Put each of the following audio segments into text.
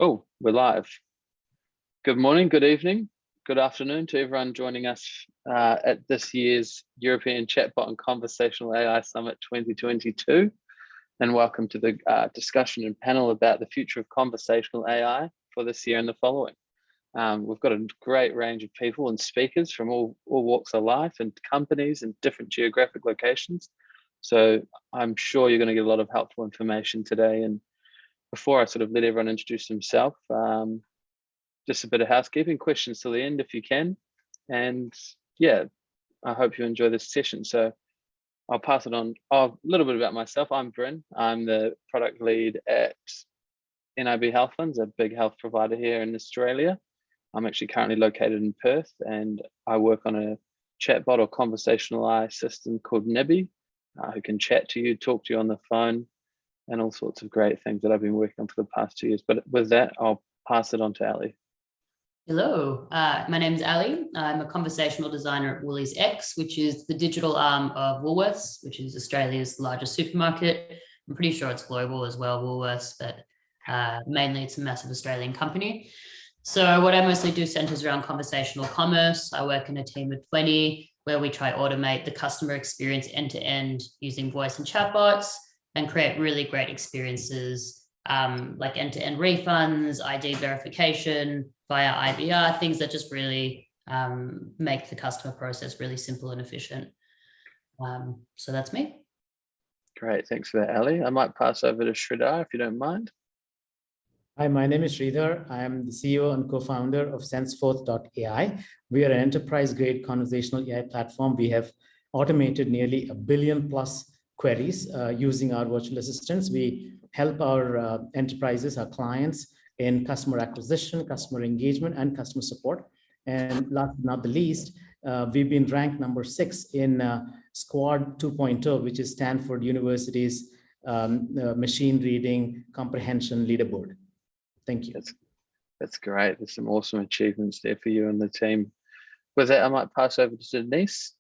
Oh, we're live. Good morning, good evening, good afternoon to everyone joining us at this year's European Chatbot and Conversational AI Summit 2022. And welcome to the discussion and panel about the future of conversational AI for this year and the following. We've got a great range of people and speakers from all walks of life and companies and different geographic locations. So I'm sure you're going to get a lot of helpful information today. And before I sort of let everyone introduce themselves, just a bit of housekeeping, questions till the end if you can. And yeah, I hope you enjoy this session. So I'll pass it on. A little bit about myself. I'm Bryn. I'm the product lead at NIB Health Funds, a big health provider here in Australia. I'm actually currently located in Perth, and I work on a chatbot or conversational AI system called Nibby, who can chat to you, talk to you on the phone, and all sorts of great things that I've been working on for the past 2 years. But with that, I'll pass it on to Ali. Hello, my name is Ali. I'm a conversational designer at Woolies X, which is the digital arm of Woolworths, which is Australia's largest supermarket. I'm pretty sure it's global as well, Woolworths, but mainly it's a massive Australian company. So what I mostly do centers around conversational commerce. I work in a team of 20 where we try automate the customer experience end to end using voice and chatbots and create really great experiences like end-to-end refunds, ID verification via IVR, things that just really make the customer process really simple and efficient. So that's me. Great, thanks for that, Ali. I might pass over to Sridhar if you don't mind. Hi, my name is Sridhar. I am the CEO and co-founder of Senseforth.ai. We are an enterprise-grade conversational AI platform. We have automated nearly 1 billion plus queries using our virtual assistants. We help our enterprises, our clients, in customer acquisition, customer engagement, and customer support. And last but not the least, we've been ranked number 6 in Squad 2.0, which is Stanford University's machine reading comprehension leaderboard. Thank you. That's great. There's some awesome achievements there for you and the team. With that, I might pass over to Denise.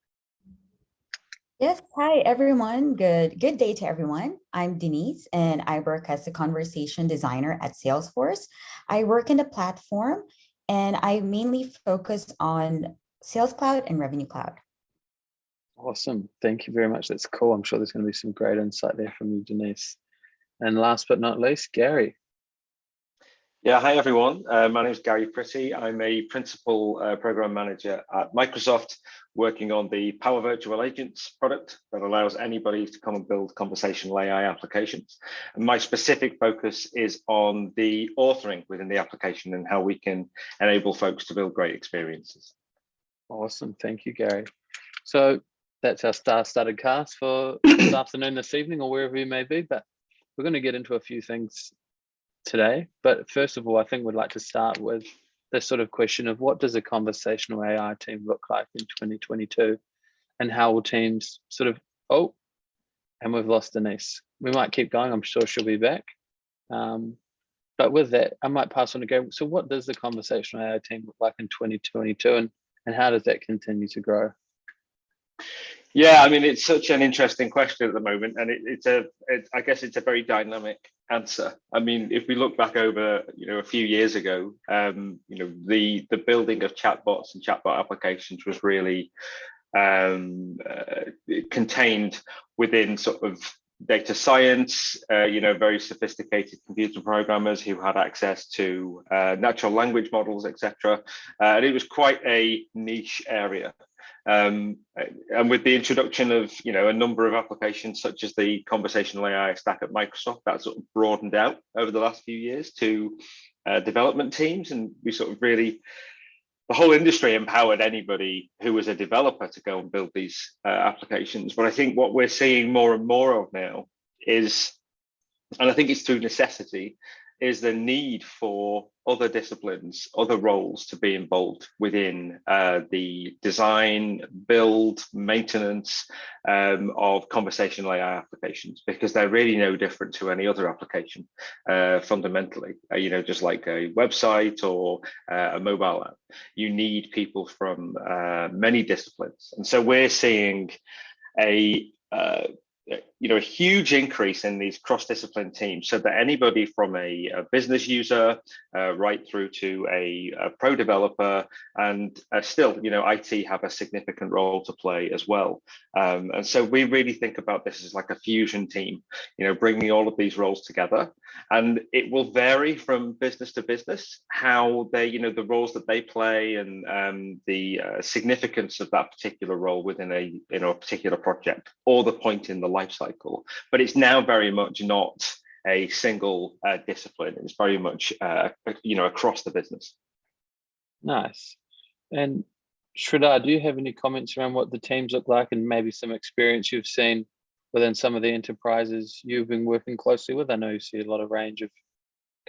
Yes, hi everyone. Good day to everyone. I'm Denise and I work as a conversation designer at Salesforce. I work in the platform and I mainly focus on Sales Cloud and Revenue Cloud. Awesome. Thank you very much. That's cool. I'm sure there's going to be some great insight there from you, Denise. And last but not least, Gary. Yeah, hi everyone. My name is Gary Pretty. I'm a principal program manager at Microsoft, working on the Power Virtual Agents product that allows anybody to come and build conversational AI applications. And my specific focus is on the authoring within the application and how we can enable folks to build great experiences. Awesome. Thank you, Gary. So that's our star-studded cast for this afternoon, this evening, or wherever you may be. But we're going to get into a few things today, but first of all, I think we'd like to start with this sort of question of what does a conversational AI team look like in 2022, and how will teams sort of, and we've lost Denise. We might keep going, I'm sure she'll be back. But with that, I might pass on to Gary. So what does the conversational AI team look like in 2022, and how does that continue to grow? Yeah, I mean, it's such an interesting question at the moment, and I guess it's a very dynamic answer. I mean, if we look back over, a few years ago, the building of chatbots and chatbot applications was really contained within sort of data science, very sophisticated computer programmers who had access to natural language models, etc. And it was quite a niche area. And with the introduction of a number of applications such as the conversational AI stack at Microsoft, that sort of broadened out over the last few years to development teams, and we sort of really, the whole industry empowered anybody who was a developer to go and build these applications. But I think what we're seeing more and more of now is, and I think it's through necessity, is the need for other disciplines, other roles to be involved within the design, build, maintenance of conversational AI applications, because they're really no different to any other application fundamentally. Just like a website or a mobile app, you need people from many disciplines. And so we're seeing a huge increase in these cross-discipline teams, so that anybody from a business user right through to a pro developer, and still, IT have a significant role to play as well. And so we really think about this as like a fusion team, bringing all of these roles together. And it will vary from business to business how they, the roles that they play, and the significance of that particular role within a particular project, or the point in the life cycle. But it's now very much not a single discipline. It's very much across the business. Nice. And Sridhar, do you have any comments around what the teams look like, and maybe some experience you've seen within some of the enterprises you've been working closely with? I know you see a lot of range of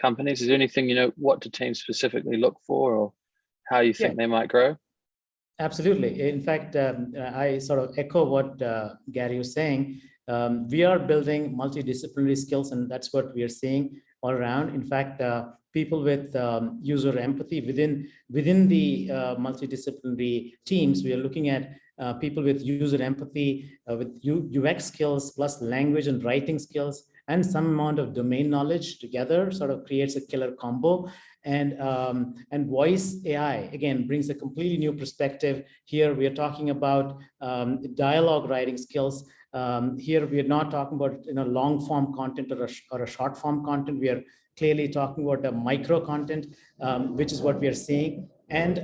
companies. Is there anything, what do teams specifically look for, or how you think they might grow? Absolutely. In fact, I sort of echo what Gary was saying. We are building multidisciplinary skills, and that's what we are seeing all around. In fact, people with user empathy within the multidisciplinary teams, we are looking at people with user empathy, with UX skills, plus language and writing skills, and some amount of domain knowledge together sort of creates a killer combo. And voice AI, again, brings a completely new perspective. Here we are talking about dialogue writing skills. Here we are not talking about long form content or a short form content. We are clearly talking about a micro content, which is what we are seeing. And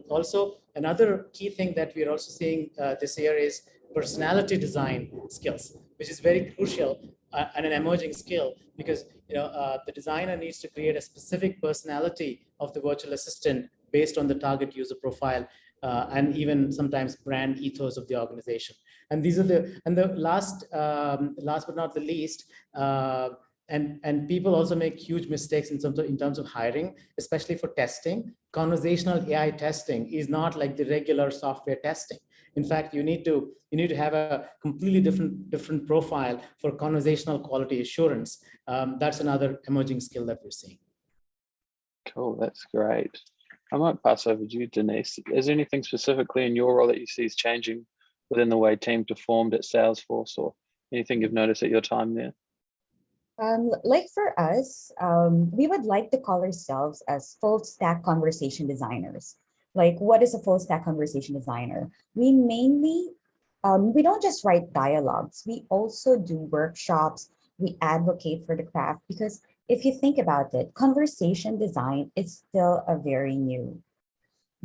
also another key thing that we are also seeing this year is personality design skills, which is very crucial and an emerging skill, because the designer needs to create a specific personality of the virtual assistant based on the target user profile, and even sometimes brand ethos of the organization. And these are the last but not the least, and people also make huge mistakes in terms of hiring, especially for testing. Conversational AI testing is not like the regular software testing. In fact, you need to have a completely different profile for conversational quality assurance. That's another emerging skill that we're seeing. Cool, that's great. I might pass over to you, Denise. Is there anything specifically in your role that you see is changing within the way teams are formed at Salesforce, or anything you've noticed at your time there? Like for us, we would like to call ourselves as full stack conversation designers. Like, what is a full stack conversation designer? We mainly, we don't just write dialogues. We also do workshops. We advocate for the craft, because if you think about it, conversation design is still a very new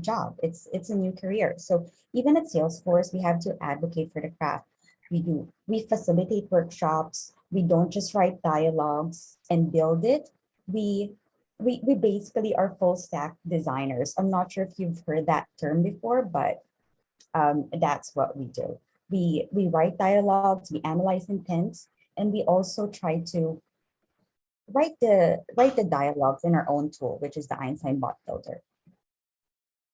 job. It's a new career. So even at Salesforce, we have to advocate for the craft. We facilitate workshops. We don't just write dialogues and build it. We basically are full stack designers. I'm not sure if you've heard that term before, but that's what we do. We write dialogues, we analyze intents, and we also try to write the dialogues in our own tool, which is the Einstein bot filter.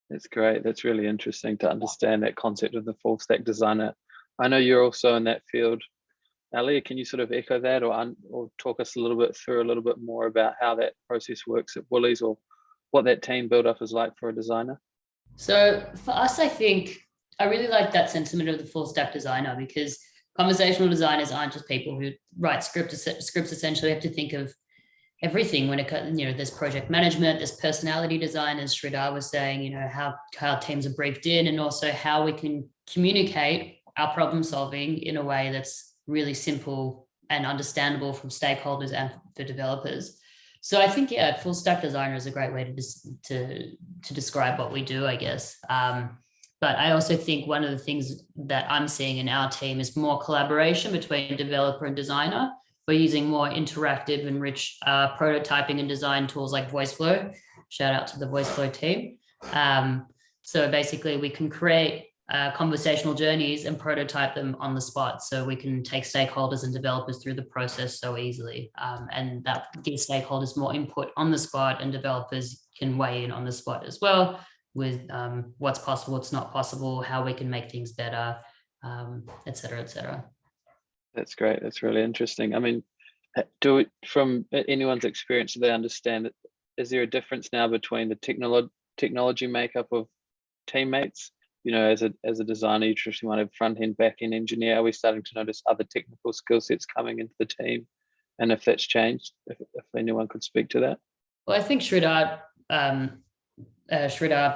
That's great. That's really interesting to understand that concept of the full stack designer. I know you're also in that field. Ali, can you sort of echo that, or talk us a little bit more about how that process works at Woolies, or what that team build up is like for a designer? So for us, I think I really like that sentiment of the full stack designer, because conversational designers aren't just people who write scripts. Essentially have to think of everything when it comes, there's project management, there's personality design, as Sridhar was saying, how teams are briefed in, and also how we can communicate our problem solving in a way that's really simple and understandable from stakeholders and for developers. So I think, full stack designer is a great way to describe what we do, I guess. But I also think one of the things that I'm seeing in our team is more collaboration between developer and designer. We're using more interactive and rich prototyping and design tools like VoiceFlow. Shout out to the VoiceFlow team. So basically we can create conversational journeys and prototype them on the spot, so we can take stakeholders and developers through the process so easily. And that gives stakeholders more input on the spot, and developers can weigh in on the spot as well with what's possible, what's not possible, how we can make things better, et cetera, et cetera. That's great. That's really interesting. I mean, from anyone's experience, do they understand that? Is there a difference now between the technology makeup of teammates you know, as a designer, you traditionally want to have front end, back end engineer. Are we starting to notice other technical skill sets coming into the team? And if that's changed, if anyone could speak to that. Well, I think Sridhar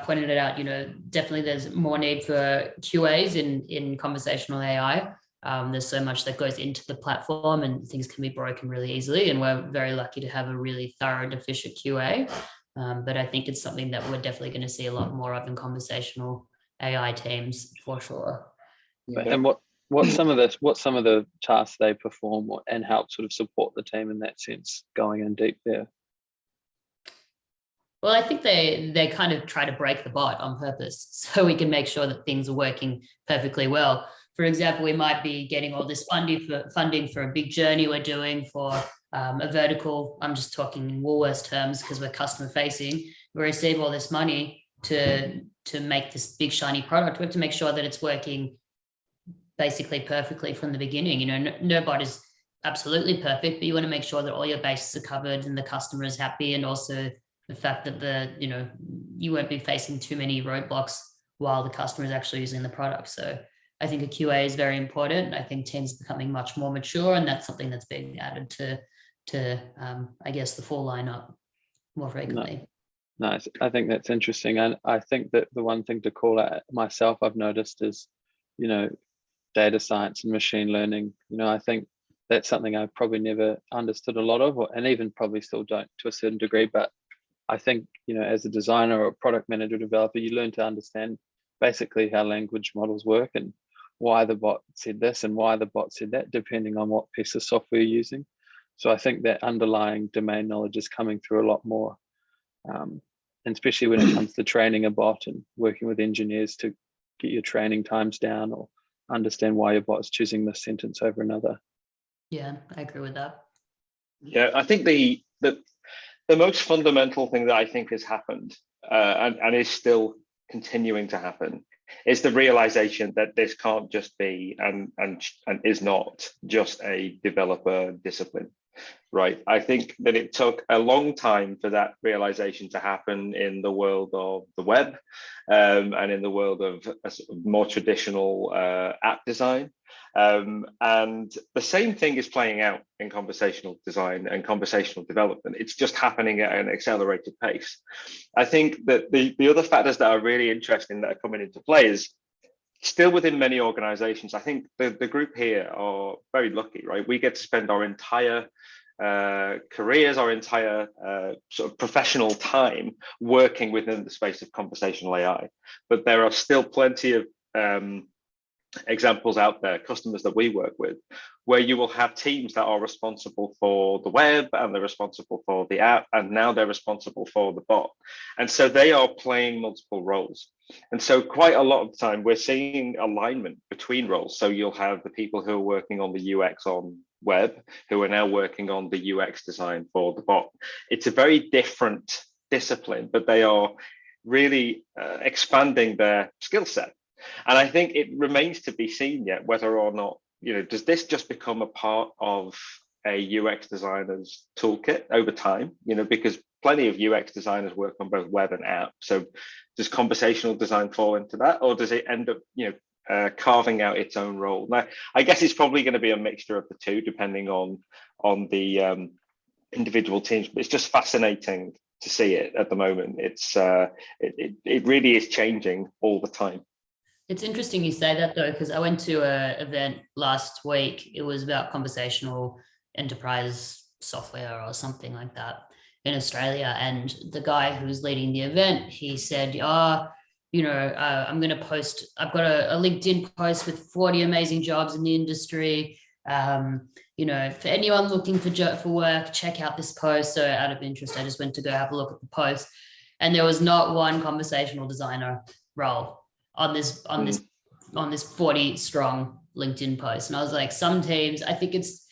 pointed it out, you know, definitely there's more need for QAs in conversational AI. There's so much that goes into the platform and things can be broken really easily. And we're very lucky to have a really thorough and efficient QA. But I think it's something that we're definitely going to see a lot more of in conversational AI teams for sure. Yeah. And what's some of the tasks they perform and help sort of support the team in that sense, going in deep there? Well, I think they kind of try to break the bot on purpose so we can make sure that things are working perfectly well. For example, we might be getting all this funding for a big journey we're doing for a vertical. I'm just talking in Woolworths terms because we're customer facing. We receive all this money to make this big shiny product. We have to make sure that it's working basically perfectly from the beginning. You know, no bot is absolutely perfect, but you want to make sure that all your bases are covered and the customer is happy, and also the fact that you won't be facing too many roadblocks while the customer is actually using the product. So I think a QA is very important. I think teams are becoming much more mature, and that's something that's being added to I guess the full lineup more frequently. Nice. I think that's interesting. And I think that the one thing to call out myself, I've noticed is, you know, data science and machine learning. You know, I think that's something I've probably never understood a lot of, and even probably still don't to a certain degree. But I think, you know, as a designer or a product manager, developer, you learn to understand basically how language models work and why the bot said this and why the bot said that, depending on what piece of software you're using. So I think that underlying domain knowledge is coming through a lot more, and especially when it comes to training a bot and working with engineers to get your training times down or understand why your bot's choosing this sentence over another. Yeah, I agree with that. Yeah, I think the most fundamental thing that I think has happened and is still continuing to happen is the realization that this can't just be and is not just a developer discipline, right? I think that it took a long time for that realization to happen in the world of the web and in the world of a sort of more traditional app design. And the same thing is playing out in conversational design and conversational development. It's just happening at an accelerated pace. I think that the other factors that are really interesting that are coming into play is still within many organizations. I think the group here are very lucky, right? We get to spend our entire careers, our entire sort of professional time working within the space of conversational AI. But there are still plenty of examples out there, customers that we work with, where you will have teams that are responsible for the web and they're responsible for the app, and now they're responsible for the bot. And so they are playing multiple roles. And so quite a lot of the time we're seeing alignment between roles. So you'll have the people who are working on the UX on web who are now working on the UX design for the bot. It's a very different discipline, but they are really expanding their skill set. And I think it remains to be seen yet whether or not, you know, does this just become a part of a UX designer's toolkit over time, you know, because plenty of UX designers work on both web and app. So does conversational design fall into that, or does it end up, you know, carving out its own role? Now, I guess it's probably going to be a mixture of the two, depending on the individual teams. But it's just fascinating to see it at the moment. It's it really is changing all the time. It's interesting you say that though, because I went to an event last week. It was about conversational enterprise software or something like that in Australia. And the guy who was leading the event, he said, I'm going to post, I've got a LinkedIn post with 40 amazing jobs in the industry. For anyone looking for work, check out this post. So out of interest, I just went to go have a look at the post, and there was not one conversational designer role on this 40 strong LinkedIn post. And I was like, some teams, I think it's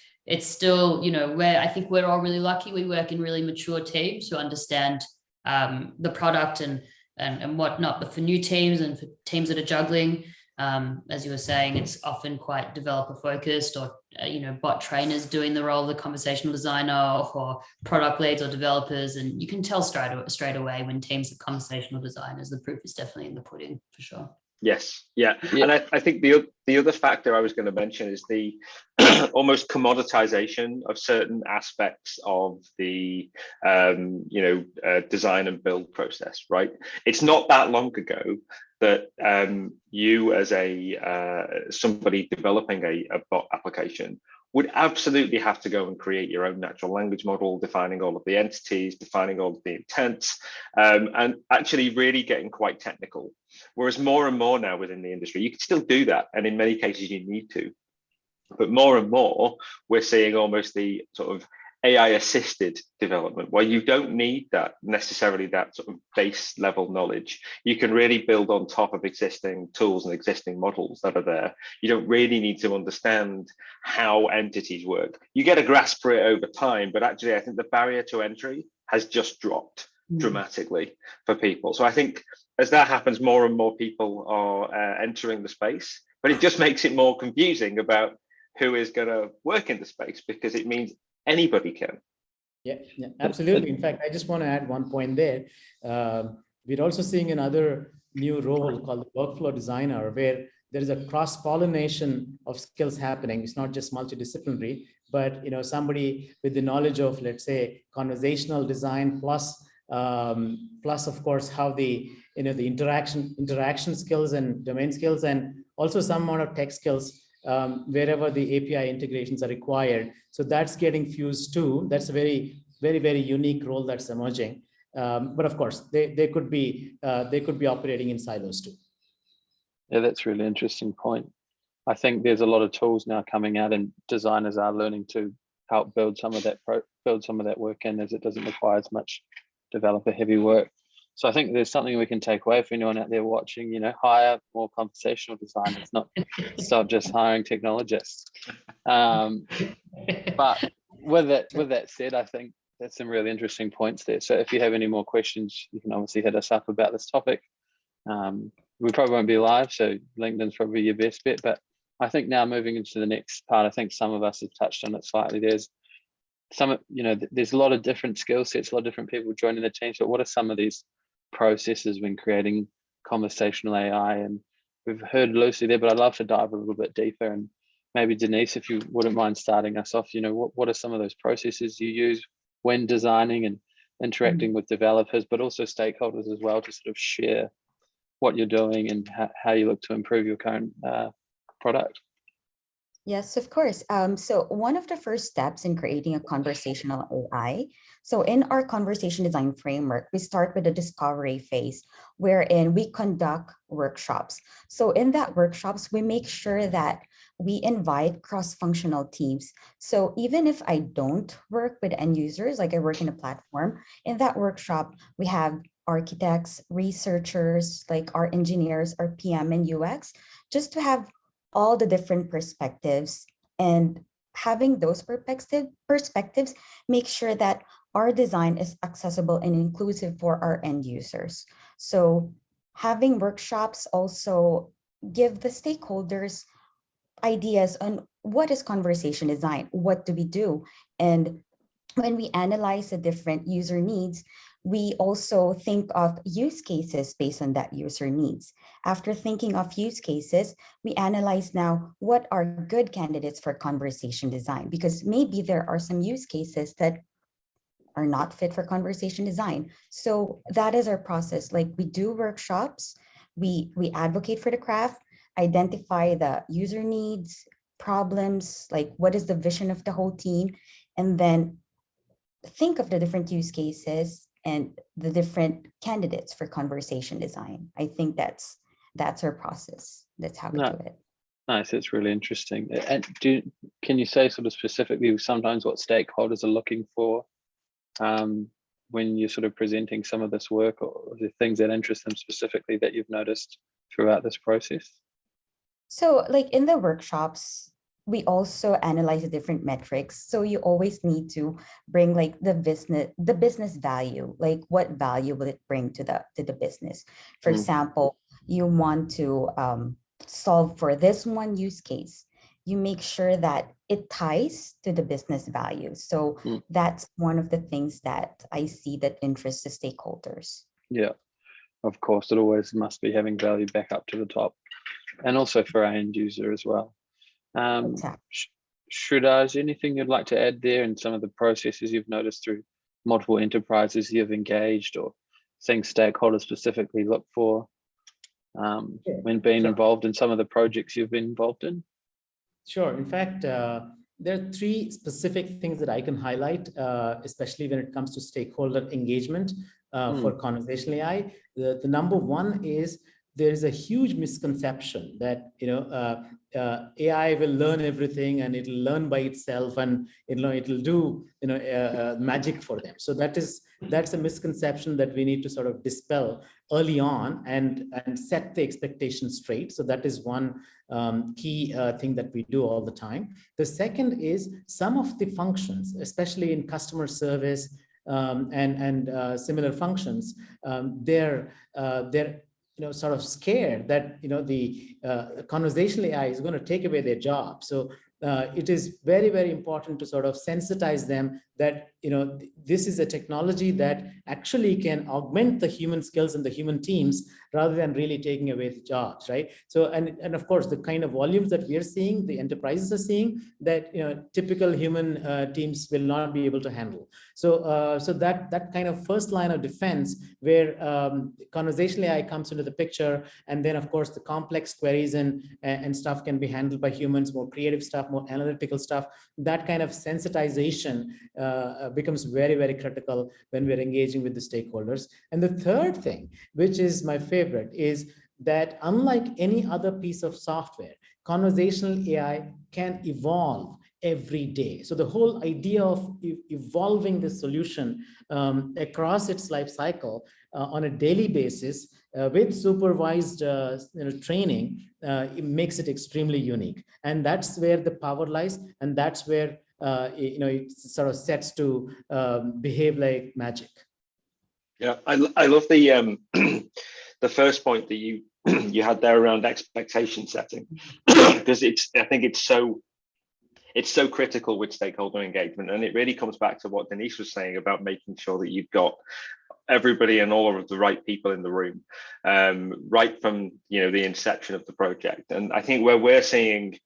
still, where I think we're all really lucky. We work in really mature teams who understand the product and whatnot. But for new teams and for teams that are juggling, as you were saying, it's often quite developer focused, or bot trainers doing the role of the conversational designer, or product leads or developers. And you can tell straight away when teams are conversational designers. The proof is definitely in the pudding, for sure. Yes, yeah, Yeah. and I think the other factor I was going to mention is the almost commoditization of certain aspects of the design and build process. Right, it's not that long ago that you as a somebody developing a bot application would absolutely have to go and create your own natural language model, defining all of the entities, defining all of the intents, and actually really getting quite technical. Whereas more and more now within the industry, you can still do that. And in many cases you need to, but more and more, we're seeing almost the sort of AI assisted development where you don't need that necessarily that sort of base level knowledge. You can really build on top of existing tools and existing models that are there. You don't really need to understand how entities work. You get a grasp for it over time, but actually I think the barrier to entry has just dropped dramatically for people. So I think as that happens, more and more people are entering the space, but it just makes it more confusing about who is going to work in the space, because it means anybody can. Yeah, absolutely. In fact, I just want to add one point there. We're also seeing another new role called the workflow designer, where there is a cross-pollination of skills happening. It's not just multidisciplinary, but somebody with the knowledge of, let's say, conversational design plus of course how the the interaction skills and domain skills, and also some amount of tech skills wherever the API integrations are required. So that's getting fused too. That's a very, very, very unique role that's emerging. But of course, they could be operating in silos too. Yeah, that's a really interesting point. I think there's a lot of tools now coming out, and designers are learning to help build some of that work in, as it doesn't require as much developer heavy work. So I think there's something we can take away for anyone out there watching, hire more conversational designers, not stop just hiring technologists. But with that said, I think that's some really interesting points there. So if you have any more questions, you can obviously hit us up about this topic. We probably won't be live, so LinkedIn's probably your best bet. But I think now moving into the next part, I think some of us have touched on it slightly. There's a lot of different skill sets, a lot of different people joining the team. So what are some of these processes when creating conversational AI? And we've heard loosely there, but I'd love to dive a little bit deeper. And maybe Denise, if you wouldn't mind starting us off, what are some of those processes you use when designing and interacting with developers, but also stakeholders as well, to sort of share what you're doing and how you look to improve your current product? Yes, of course. So one of the first steps in creating a conversational AI, so in our conversation design framework, we start with the discovery phase, wherein we conduct workshops. So in that workshops, we make sure that we invite cross-functional teams. So even if I don't work with end users, like I work in a platform, in that workshop, we have architects, researchers, like our engineers, our PM and UX, just to have all the different perspectives, and having those perspectives make sure that our design is accessible and inclusive for our end users. So having workshops also give the stakeholders ideas on what is conversation design, what do we do? And when we analyze the different user needs, we also think of use cases based on that user needs. After thinking of use cases, we analyze now what are good candidates for conversation design, because maybe there are some use cases that are not fit for conversation design. So that is our process. Like, we do workshops, we advocate for the craft, identify the user needs, problems, like what is the vision of the whole team, and then think of the different use cases and the different candidates for conversation design. I think that's our process. That's how we do it. Nice, it's really interesting. And can you say sort of specifically sometimes what stakeholders are looking for when you're sort of presenting some of this work, or the things that interest them specifically that you've noticed throughout this process? So like in the workshops, we also analyze the different metrics. So you always need to bring like the business value, like what value will it bring to the business? For example, you want to solve for this one use case. You make sure that it ties to the business value. So that's one of the things that I see that interests the stakeholders. Yeah. of course, it always must be having value back up to the top, and also for our end user as well. Exactly. Sridhar, is there anything you'd like to add there in some of the processes you've noticed through multiple enterprises you've engaged, or things stakeholders specifically look for when being involved in some of the projects you've been involved in? Sure. In fact, there are three specific things that I can highlight, especially when it comes to stakeholder engagement for conversational AI. The number one is there is a huge misconception that AI will learn everything and it'll learn by itself and it'll do magic for them. So that's a misconception that we need to sort of dispel early on and set the expectations straight. So that is one key thing that we do all the time. The second is some of the functions, especially in customer service and similar functions, they're sort of scared that the conversational AI is going to take away their job. So it is very, very important to sort of sensitize them that this is a technology that actually can augment the human skills and the human teams rather than really taking away the jobs, right? So and of course the kind of volumes that we are seeing, the enterprises are seeing, that typical human teams will not be able to handle. So so that kind of first line of defense where conversational AI comes into the picture, and then of course the complex queries and stuff can be handled by humans, more creative stuff, more analytical stuff. That kind of sensitization becomes very, very critical when we're engaging with the stakeholders. And the third thing, which is my favorite, is that unlike any other piece of software, conversational AI can evolve every day. So the whole idea of evolving the solution across its life cycle on a daily basis with supervised training, it makes it extremely unique. And that's where the power lies, and that's where it sort of sets to behave like magic. Yeah, I love the the first point that you you had there around expectation setting, because I think it's so critical with stakeholder engagement, and it really comes back to what Denise was saying about making sure that you've got everybody and all of the right people in the room, right from the inception of the project. And I think where we're seeing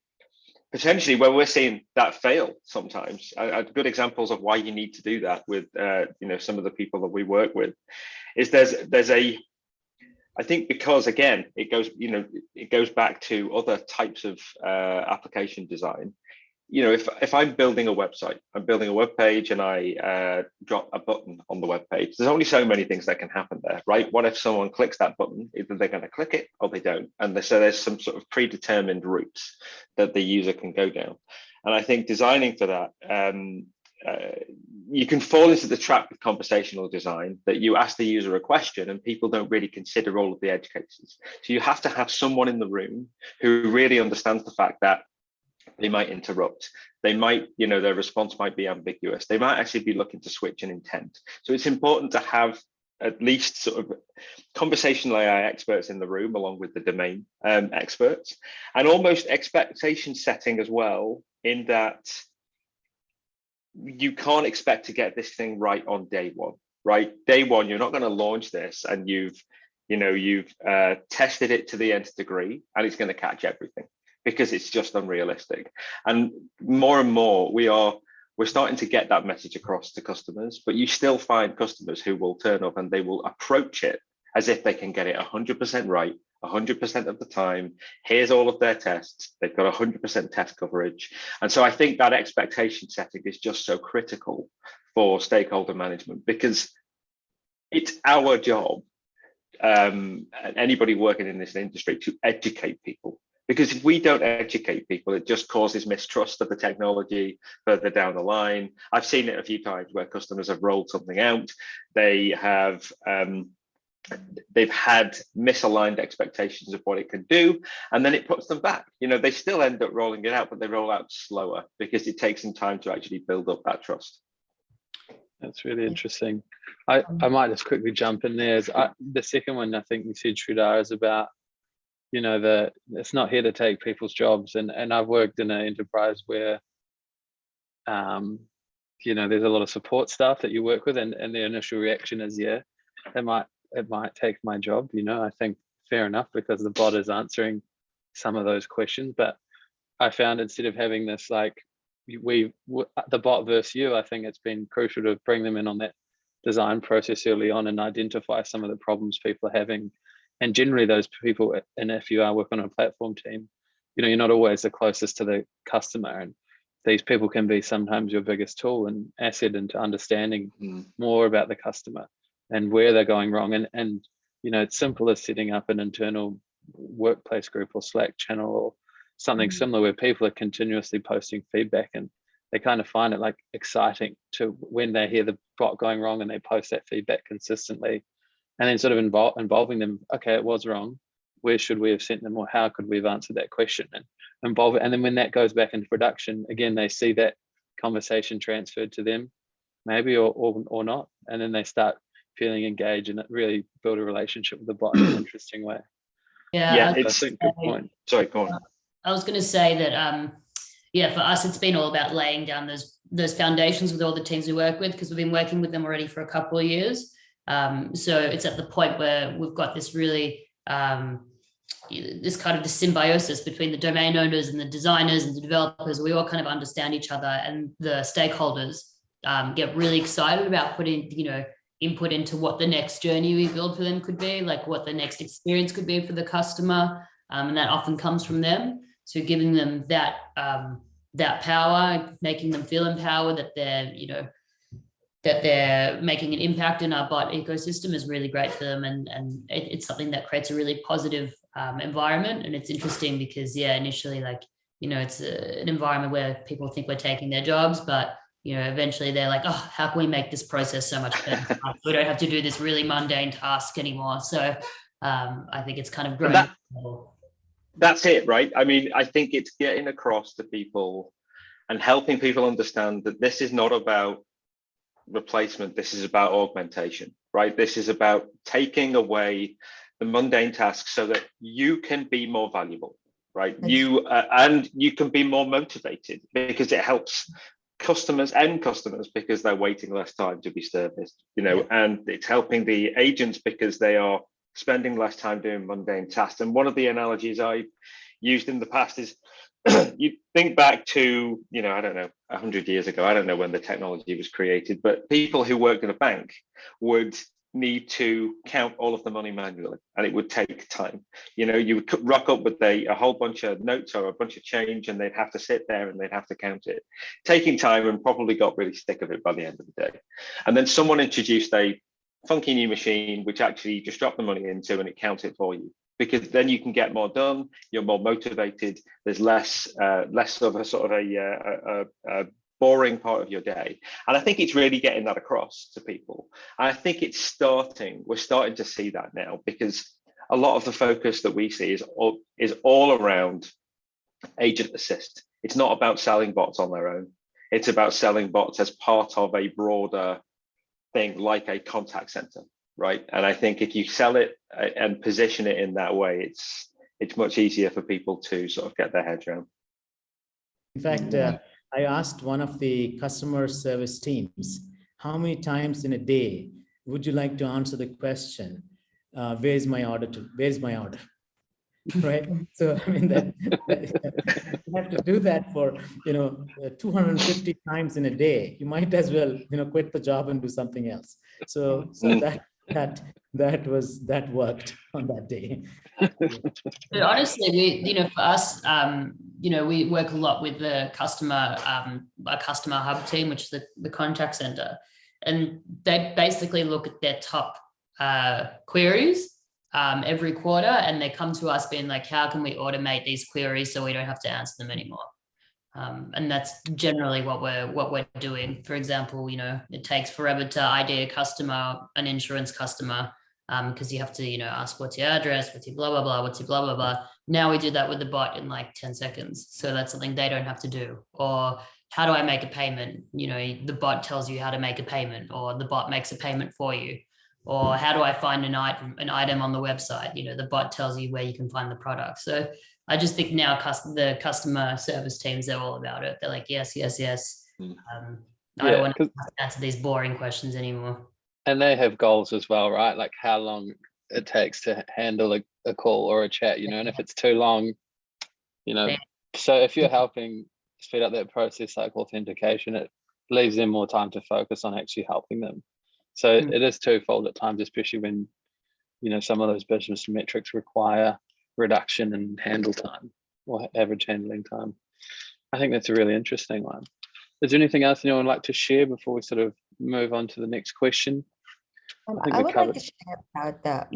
that fail sometimes, good examples of why you need to do that with some of the people that we work with, is there's a, I think, because again it goes back to other types of application design. If I'm building a website, I'm building a web page, and I drop a button on the web page, there's only so many things that can happen there, right? What if someone clicks that button? Either they're going to click it or they don't. And so there's some sort of predetermined routes that the user can go down. And I think designing for that, you can fall into the trap with conversational design that you ask the user a question and people don't really consider all of the edge cases. So you have to have someone in the room who really understands the fact that they might interrupt. They might, their response might be ambiguous. They might actually be looking to switch an intent. So it's important to have at least sort of conversational AI experts in the room, along with the domain experts, and almost expectation setting as well, in that you can't expect to get this thing right on day one, right? Day one, you're not going to launch this and you've tested it to the nth degree and it's going to catch everything, because it's just unrealistic. And more we're starting to get that message across to customers, but you still find customers who will turn up and they will approach it as if they can get it 100% right 100% of the time. Here's all of their tests. They've got 100% test coverage. And so I think that expectation setting is just so critical for stakeholder management, because it's our job, anybody working in this industry, to educate people. Because if we don't educate people, it just causes mistrust of the technology further down the line. I've seen it a few times where customers have rolled something out. They've had misaligned expectations of what it can do, and then it puts them back. They still end up rolling it out, but they roll out slower because it takes some time to actually build up that trust. That's really interesting. I might just quickly jump in there. The second one, I think you said, Sridhar, is about it's not here to take people's jobs, and I've worked in an enterprise where there's a lot of support staff that you work with, and their initial reaction is, yeah, it might take my job. I think fair enough, because the bot is answering some of those questions. But I found instead of having this like the bot versus you, I think it's been crucial to bring them in on that design process early on and identify some of the problems people are having. And generally those people, and if you are working on a platform team, you're not always the closest to the customer, and these people can be sometimes your biggest tool and asset into understanding more about the customer and where they're going wrong. And it's simple as setting up an internal workplace group or Slack channel or something similar, where people are continuously posting feedback, and they kind of find it like exciting to when they hear the bot going wrong and they post that feedback consistently, and then sort of involving them. Okay, it was wrong. Where should we have sent them, or how could we have answered that question, and involve it. And then when that goes back into production, again, they see that conversation transferred to them, maybe or not, and then they start feeling engaged and really build a relationship with the bot in an interesting way. Yeah, it's a good point. Sorry, go on. I was going to say that, for us, it's been all about laying down those foundations with all the teams we work with, because we've been working with them already for a couple of years. So it's at the point where we've got this really, this kind of the symbiosis between the domain owners and the designers and the developers. We all kind of understand each other, and the stakeholders get really excited about putting, input into what the next journey we build for them could be, like what the next experience could be for the customer. And that often comes from them. So giving them that power, making them feel empowered, that they're making an impact in our bot ecosystem is really great for them. And it's something that creates a really positive environment. And it's interesting because, initially, it's an environment where people think we're taking their jobs, but eventually they're like, oh, how can we make this process so much better? We don't have to do this really mundane task anymore. So I think it's kind of growing. That's it, right? I mean, I think it's getting across to people and helping people understand that this is not about replacement. This is about augmentation, right? This is about taking away the mundane tasks so that you can be more valuable, right? And you can be more motivated, because it helps end customers because they're waiting less time to be serviced, and it's helping the agents because they are spending less time doing mundane tasks. And one of the analogies I've used in the past is you think back to, I don't know, 100 years ago, I don't know when the technology was created, but people who worked in a bank would need to count all of the money manually, and it would take time. You would rock up with a whole bunch of notes or a bunch of change, and they'd have to sit there and they'd have to count it, taking time, and probably got really sick of it by the end of the day. And then someone introduced a funky new machine which actually just drop the money into and it counts it for you, because then you can get more done, you're more motivated, there's less of a sort of a boring part of your day. And I think it's really getting that across to people. And I think we're starting to see that now, because a lot of the focus that we see is all around agent assist. It's not about selling bots on their own. It's about selling bots as part of a broader thing, like a contact center, right? And I think if you sell it and position it in that way, it's much easier for people to sort of get their heads around. In fact, I asked one of the customer service teams, how many times in a day would you like to answer the question, where's my order? Right? So I mean, that you have to do that for 250 times in a day. You might as well quit the job and do something else. So that worked on that day. But honestly, for us, we work a lot with the customer hub team, which is the contact center, and they basically look at their top queries every quarter, and they come to us being like, how can we automate these queries so we don't have to answer them anymore? And that's generally what we're doing. For example, it takes forever to ID an insurance customer, because you have to, ask what's your address, what's your blah, blah, blah, what's your blah, blah, blah. Now we do that with the bot in like 10 seconds. So that's something they don't have to do. Or how do I make a payment? The bot tells you how to make a payment, or the bot makes a payment for you. Or how do I find an item on the website? The bot tells you where you can find the product. So I just think now the customer service teams, they're all about it. They're like, yes, yes, yes. I don't want to answer these boring questions anymore. And they have goals as well, right? Like how long it takes to handle a call or a chat, you know, and if it's too long, you know, so if you're helping speed up that process like authentication, it leaves them more time to focus on actually helping them. So it is twofold at times, especially when, you know, some of those business metrics require reduction in handle time or average handling time. I think that's a really interesting one. Is there anything else anyone would like to share before we sort of move on to the next question? I would like to share about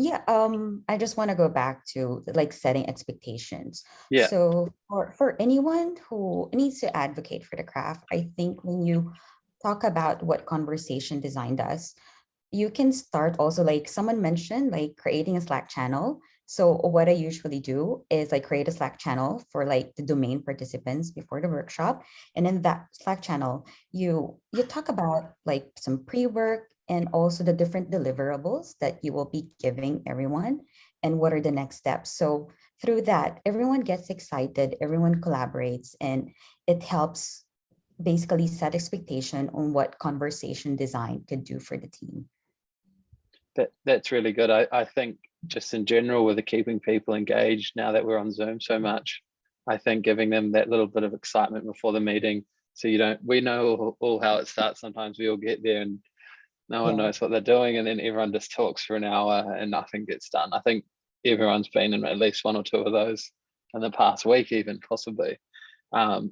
I just want to go back to like setting expectations. Yeah. So for anyone who needs to advocate for the craft, I think when you talk about what conversation design does, you can start also, like someone mentioned, like creating a Slack channel. So what I usually do is like create a Slack channel for like the domain participants before the workshop. And in that Slack channel, you talk about like some pre-work and also the different deliverables that you will be giving everyone and what are the next steps. So through that, everyone gets excited, everyone collaborates, and it helps basically set expectation on what conversation design could do for the team. That's really good. I think just in general with the keeping people engaged now that we're on Zoom so much, I think giving them that little bit of excitement before the meeting, so we know all how it starts. Sometimes we all get there and no one knows what they're doing, and then everyone just talks for an hour and nothing gets done. I think everyone's been in at least one or two of those in the past week, even possibly.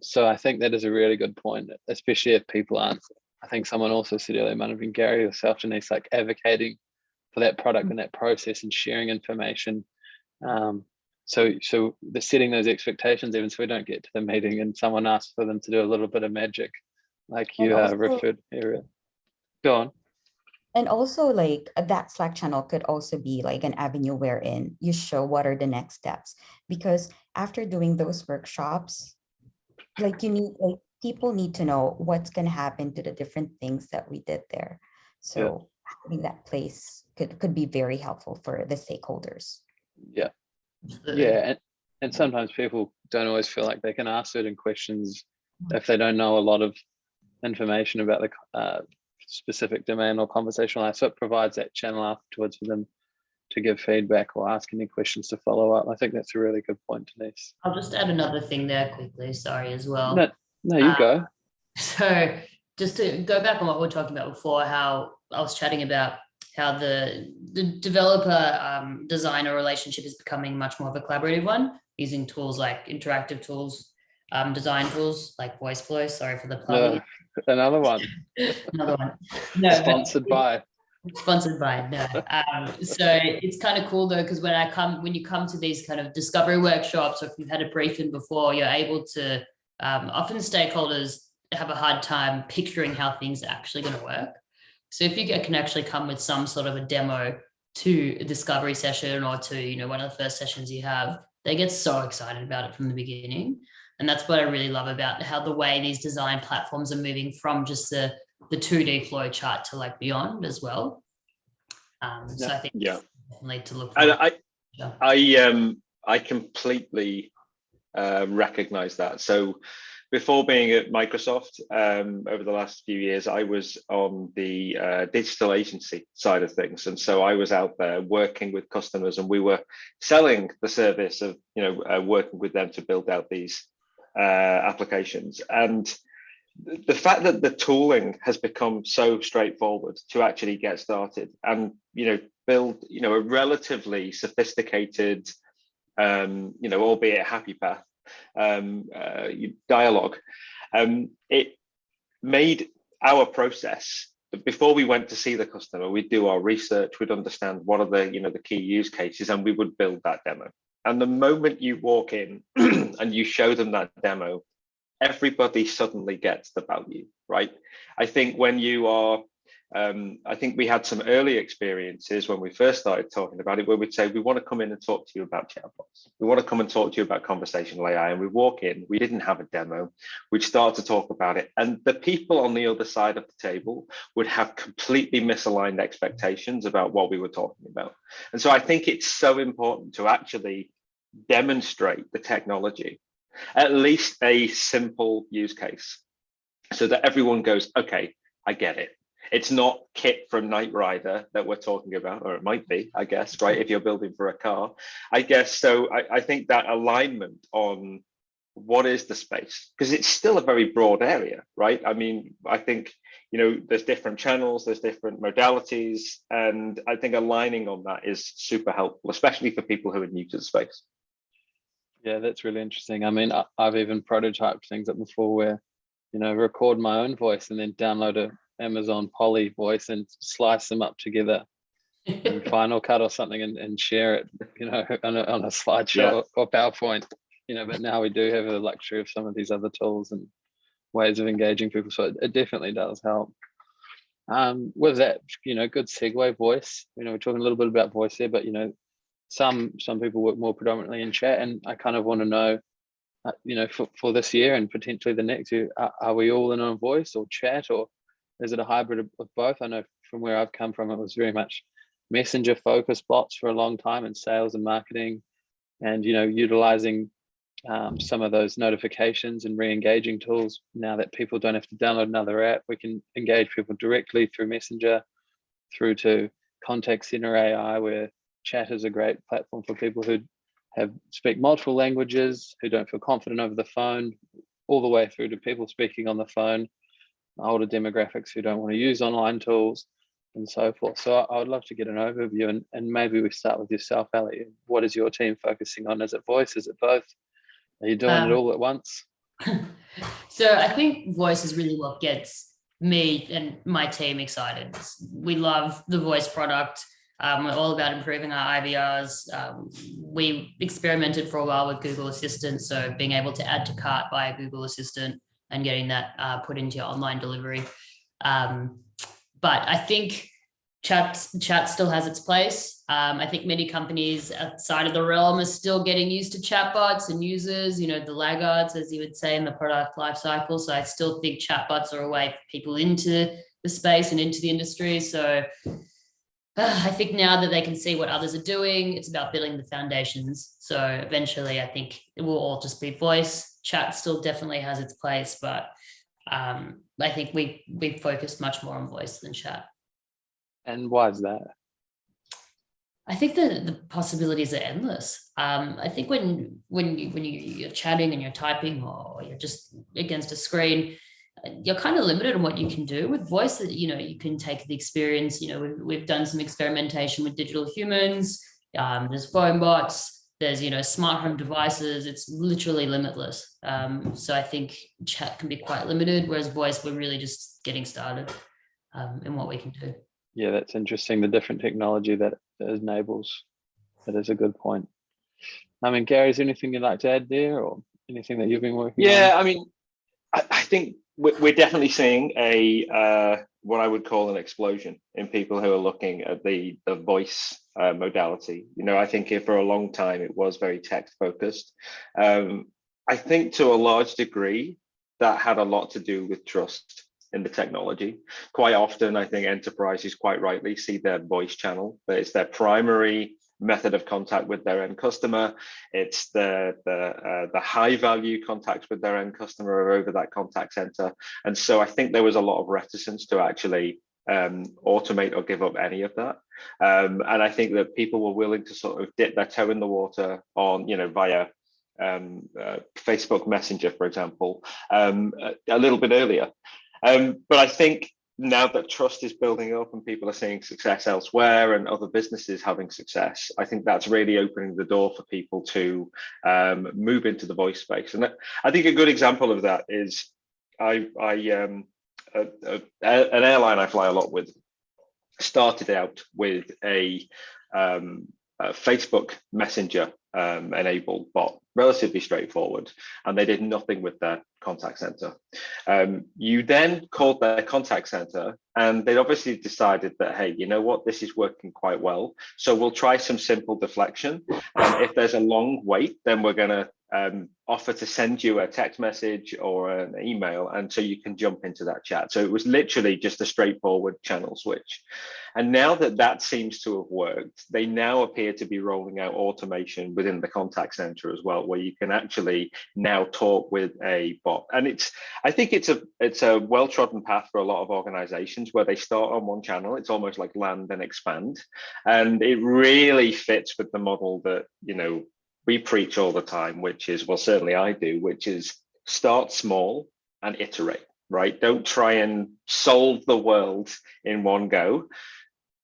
So I think that is a really good point, especially if people aren't. I think someone also said earlier, might have been Gary or yourself, Denise, like advocating for that product and that process and sharing information. So they're setting those expectations, even so we don't get to the meeting and someone asks for them to do a little bit of magic, like you referred area. Go on. And also like that Slack channel could also be like an avenue wherein you show what are the next steps, because after doing those workshops, like people need to know what's going to happen to the different things that we did there. So having that place could be very helpful for the stakeholders. And sometimes people don't always feel like they can ask certain questions if they don't know a lot of information about the specific domain or conversational AI. So it provides that channel afterwards for them to give feedback or ask any questions to follow up. I think that's a really good point, Denise. I'll just add another thing there quickly, sorry, as well. No, you go. So just to go back on what we were talking about before, how I was chatting about how the developer designer relationship is becoming much more of a collaborative one, using tools like interactive tools, design tools like voice flow. Sorry for the plug. Another one. Another one. No, Sponsored by. No. So it's kind of cool though, because when you come to these kind of discovery workshops, or if you've had a briefing before, you're able to often stakeholders have a hard time picturing how things are actually going to work. So if you can actually come with some sort of a demo to a discovery session or to, one of the first sessions you have, they get so excited about it from the beginning. And that's what I really love about how the way these design platforms are moving from just the 2D flow chart to like beyond as well. So I think definitely to look for. And I completely recognize that. So before being at Microsoft, over the last few years, I was on the digital agency side of things. And so I was out there working with customers, and we were selling the service of, working with them to build out these applications. And the fact that the tooling has become so straightforward to actually get started and, build, a relatively sophisticated, albeit happy path, dialogue, it made our process. Before we went to see the customer, we'd do our research, we'd understand what are the key use cases, and we would build that demo. And the moment you walk in and you show them that demo, everybody suddenly gets the value, right? I think when you are, I think we had some early experiences when we first started talking about it, where we'd say, we want to come in and talk to you about chatbots. We want to come and talk to you about conversational AI. And we walk in, we didn't have a demo. We'd start to talk about it. And the people on the other side of the table would have completely misaligned expectations about what we were talking about. And so I think it's so important to actually demonstrate the technology, at least a simple use case, so that everyone goes, okay, I get it. It's not Kit from Knight Rider that we're talking about, or it might be, I guess, right? If you're building for a car, I guess. So I think that alignment on what is the space, because it's still a very broad area, right? I mean, I think, there's different channels, there's different modalities, and I think aligning on that is super helpful, especially for people who are new to the space. Yeah, that's really interesting. I mean, I've even prototyped things up before where, record my own voice and then download a Amazon Poly voice and slice them up together in Final Cut or something and share it, on a slideshow or PowerPoint, but now we do have the luxury of some of these other tools and ways of engaging people. So it definitely does help. With that, good segue, voice. We're talking a little bit about voice here, but some people work more predominantly in chat, and I kind of want to know, for this year and potentially the next year, are we all in on voice or chat, or is it a hybrid of both? I know from where I've come from, it was very much messenger focused bots for a long time in sales and marketing, and utilizing some of those notifications and re-engaging tools. Now that people don't have to download another app, we can engage people directly through Messenger, through to contact center AI, where chat is a great platform for people who speak multiple languages, who don't feel confident over the phone, all the way through to people speaking on the phone, older demographics who don't want to use online tools, and so forth. So I would love to get an overview, and maybe we start with yourself, Ali. What is your team focusing on? Is it voice? Is it both? Are you doing it all at once? So I think voice is really what gets me and my team excited. We love the voice product. We're all about improving our IVRs. We experimented for a while with Google Assistant, so being able to add to cart via Google Assistant and getting that put into your online delivery. But I think chat still has its place. I think many companies outside of the realm are still getting used to chatbots and users, the laggards, as you would say, in the product lifecycle. So I still think chatbots are a way for people into the space and into the industry. So I think now that they can see what others are doing, it's about building the foundations. So eventually I think it will all just be voice. Chat still definitely has its place, but I think we focus much more on voice than chat. And why is that? I think the possibilities are endless. I think when you're chatting and you're typing or you're just against a screen, you're kind of limited on what you can do. With voice, that you can take the experience. We've done some experimentation with digital humans. There's phone bots. There's smart home devices. It's literally limitless. So I think chat can be quite limited, whereas voice, we're really just getting started in what we can do. Yeah, that's interesting. The different technology that it enables. That is a good point. I mean, Gary, is there anything you'd like to add there, or anything that you've been working on? Yeah, I mean, I think we're definitely seeing a what I would call an explosion in people who are looking at the voice modality. I think for a long time it was very text focused. I think to a large degree that had a lot to do with trust in the technology. Quite often, I think enterprises quite rightly see their voice channel, but it's their primary method of contact with their end customer. It's the high value contacts with their end customer over that contact center. And so I think there was a lot of reticence to actually automate or give up any of that. And I think that people were willing to sort of dip their toe in the water on, via Facebook Messenger, for example, a little bit earlier. But I think now that trust is building up and people are seeing success elsewhere and other businesses having success, I think that's really opening the door for people to move into the voice space. And I think a good example of that is an airline I fly a lot with started out with a Facebook Messenger enabled bot, relatively straightforward, and they did nothing with their contact center. You then called their contact center and they'd obviously decided that, hey, you know what, this is working quite well, so we'll try some simple deflection. If there's a long wait, then we're going to offer to send you a text message or an email, and so you can jump into that chat. So it was literally just a straightforward channel switch. And now that seems to have worked, they now appear to be rolling out automation within the contact center as well, where you can actually now talk with a bot bot. And I think it's a well-trodden path for a lot of organizations where they start on one channel. It's almost like land and expand. And it really fits with the model that, we preach all the time, which is, well, certainly I do, which is start small and iterate, right? Don't try and solve the world in one go.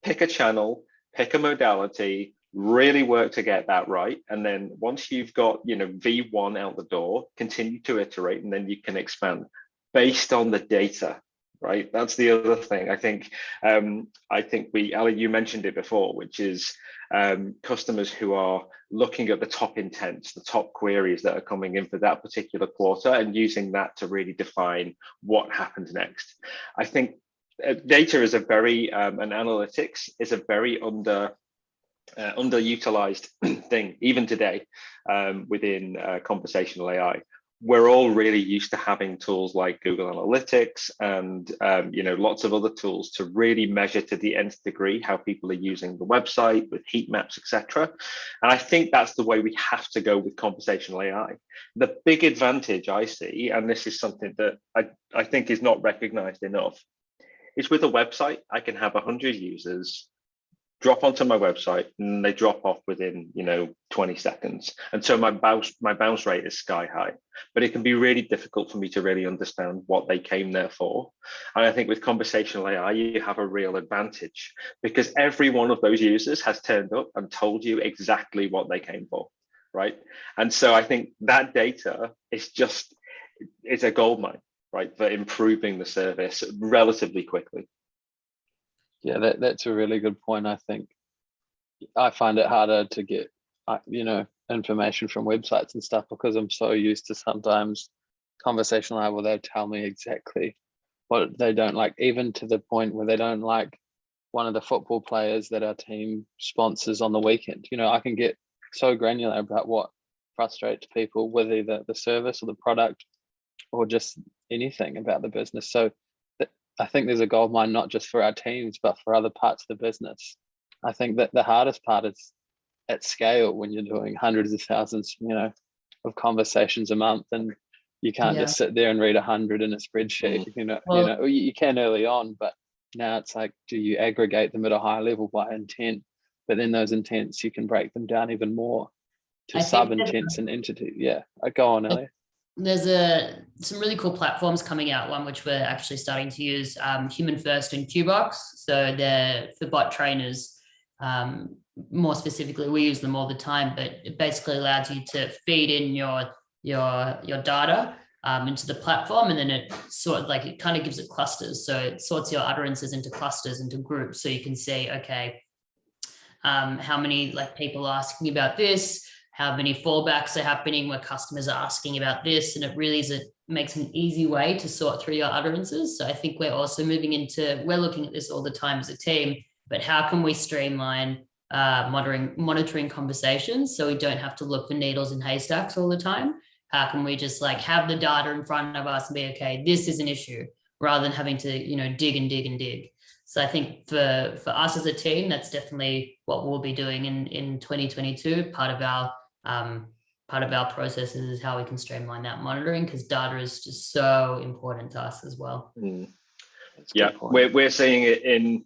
Pick a channel, pick a modality, really work to get that right. And then once you've got, V1 out the door, continue to iterate, and then you can expand based on the data, right? That's the other thing. I think Ali, you mentioned it before, which is customers who are looking at the top intents, the top queries that are coming in for that particular quarter, and using that to really define what happens next. I think data is a very, and analytics is a very underutilized thing, even today, within conversational AI. We're all really used to having tools like Google Analytics and lots of other tools to really measure to the nth degree how people are using the website with heat maps, etc. And I think that's the way we have to go with conversational AI. The big advantage I see, and this is something that I think is not recognized enough, is with a website, I can have 100 users drop onto my website and they drop off within 20 seconds, and so my bounce rate is sky high. But it can be really difficult for me to really understand what they came there for. And I think with conversational AI you have a real advantage, because every one of those users has turned up and told you exactly what they came for, right? And so I think that data is a goldmine, right, for improving the service relatively quickly. Yeah, that's a really good point. I think I find it harder to get, information from websites and stuff, because I'm so used to sometimes conversational AI where they tell me exactly what they don't like, even to the point where they don't like one of the football players that our team sponsors on the weekend. I can get so granular about what frustrates people with either the service or the product or just anything about the business. So I think there's a goldmine not just for our teams, but for other parts of the business. I think that the hardest part is at scale when you're doing hundreds of thousands, of conversations a month, and you can't just sit there and read 100 in a spreadsheet. You can early on, but now it's like, do you aggregate them at a high level by intent? But then those intents, you can break them down even more to sub-intents and entities. Yeah, go on, Ellie. There's some really cool platforms coming out, one which we're actually starting to use, Human First and Qbox. So they're for bot trainers. More specifically, we use them all the time, but it basically allows you to feed in your data into the platform, and then it it kind of gives it clusters. So it sorts your utterances into clusters, into groups, so you can see, okay, how many people are asking about this, how many fallbacks are happening where customers are asking about this, and it really makes an easy way to sort through your utterances. So I think we're also we're looking at this all the time as a team, but how can we streamline monitoring conversations so we don't have to look for needles in haystacks all the time? How can we just have the data in front of us and be, okay, this is an issue, rather than having to dig and dig and dig. So I think for us as a team, that's definitely what we'll be doing in 2022. Part of our processes is how we can streamline that monitoring, because data is just so important to us as well. Yeah, we're seeing it in,